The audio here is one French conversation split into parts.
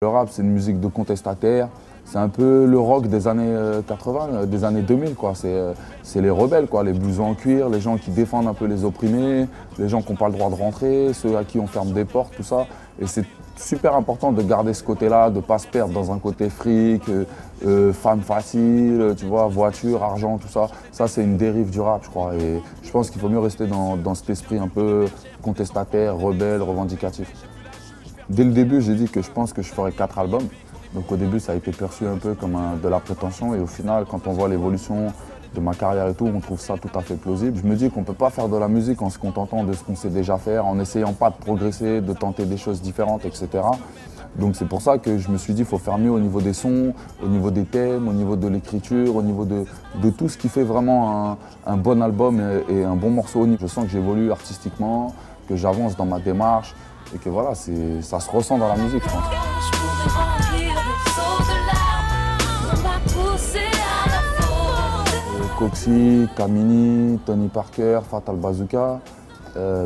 Le rap, c'est une musique de contestataire. C'est un peu le rock des années 80, des années 2000, quoi. C'est les rebelles, quoi, les blousons en cuir, les gens qui défendent un peu les opprimés, les gens qui n'ont pas le droit de rentrer, ceux à qui on ferme des portes, tout ça. Et c'est super important de garder ce côté-là, de ne pas se perdre dans un côté fric, femme facile, tu vois, voiture, argent, tout ça. Ça, c'est une dérive du rap, je crois. Et je pense qu'il faut mieux rester dans cet esprit un peu contestataire, rebelle, revendicatif. Dès le début, j'ai dit que je pense que je ferais 4 albums. Donc au début, ça a été perçu un peu comme de la prétention. Et au final, quand on voit l'évolution de ma carrière et tout, on trouve ça tout à fait plausible. Je me dis qu'on ne peut pas faire de la musique en se contentant de ce qu'on sait déjà faire, en n'essayant pas de progresser, de tenter des choses différentes, etc. Donc c'est pour ça que je me suis dit qu'il faut faire mieux au niveau des sons, au niveau des thèmes, au niveau de l'écriture, au niveau de tout ce qui fait vraiment un bon album et un bon morceau. Je sens que j'évolue artistiquement, que j'avance dans ma démarche. Et que voilà, ça se ressent dans la musique, je pense. Coxy, Kamini, Tony Parker, Fatal Bazooka.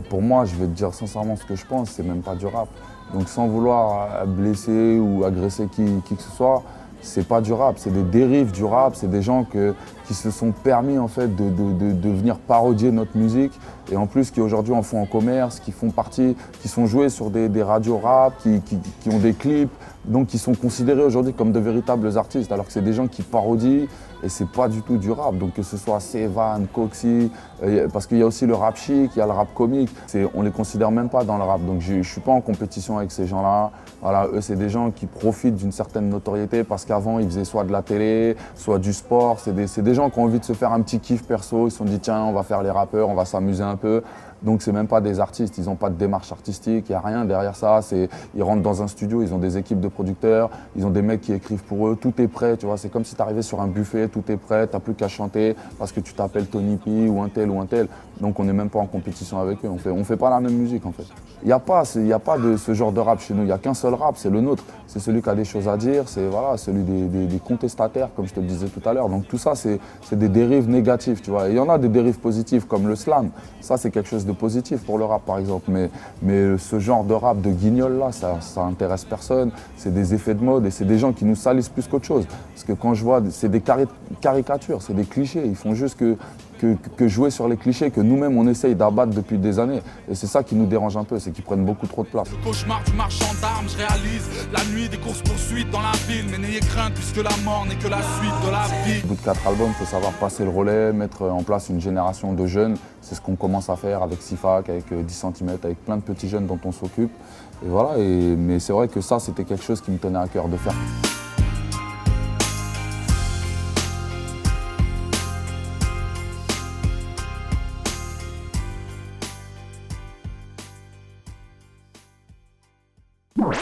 Pour moi, je vais te dire sincèrement ce que je pense, c'est même pas du rap. Donc sans vouloir blesser ou agresser qui que ce soit, c'est pas du rap, c'est des dérives du rap, c'est des gens qui se sont permis en fait de venir parodier notre musique et en plus qui aujourd'hui en font en commerce, qui font partie, qui sont joués sur des radios rap, qui ont des clips, donc qui sont considérés aujourd'hui comme de véritables artistes alors que c'est des gens qui parodient et c'est pas du tout du rap. Donc que ce soit Sevan, Coxy, parce qu'il y a aussi le rap chic, il y a le rap comique, on les considère même pas dans le rap. Donc je suis pas en compétition avec ces gens-là. Voilà, eux c'est des gens qui profitent d'une certaine notoriété parce qu'avant ils faisaient soit de la télé, soit du sport. C'est des gens qui ont envie de se faire un petit kiff perso, ils se sont dit tiens on va faire les rappeurs, on va s'amuser un peu. Donc c'est même pas des artistes, ils n'ont pas de démarche artistique, il n'y a rien derrière ça. Ils rentrent dans un studio, ils ont des équipes de producteurs, ils ont des mecs qui écrivent pour eux, tout est prêt, tu vois. C'est comme si tu arrivais sur un buffet, tout est prêt, tu n'as plus qu'à chanter parce que tu t'appelles Tony P ou un tel ou un tel. Donc on n'est même pas en compétition avec eux, on fait pas la même musique en fait. Il n'y a pas de ce genre de rap chez nous, il n'y a qu'un seul rap, c'est le nôtre. C'est celui qui a des choses à dire, c'est voilà, celui des contestataires comme je te le disais tout à l'heure. Donc tout ça c'est des dérives négatives, tu vois. Il y en a des dérives positives comme le slam, ça c'est quelque chose de positif pour le rap par exemple, mais ce genre de rap de guignol là, ça intéresse personne, c'est des effets de mode et c'est des gens qui nous salissent plus qu'autre chose. Parce que quand je vois, c'est des caricatures, c'est des clichés, ils font juste que jouer sur les clichés que nous-mêmes on essaye d'abattre depuis des années. Et c'est ça qui nous dérange un peu, c'est qu'ils prennent beaucoup trop de place. Le cauchemar du marchand d'armes, je réalise la nuit des courses-poursuites dans la ville. Mais n'ayez crainte puisque la mort n'est que la suite de la vie. Au bout de 4 albums, il faut savoir passer le relais, mettre en place une génération de jeunes. C'est ce qu'on commence à faire avec Sifac, avec 10 cm, avec plein de petits jeunes dont on s'occupe. Et voilà, mais c'est vrai que ça, c'était quelque chose qui me tenait à cœur de faire. Ouais.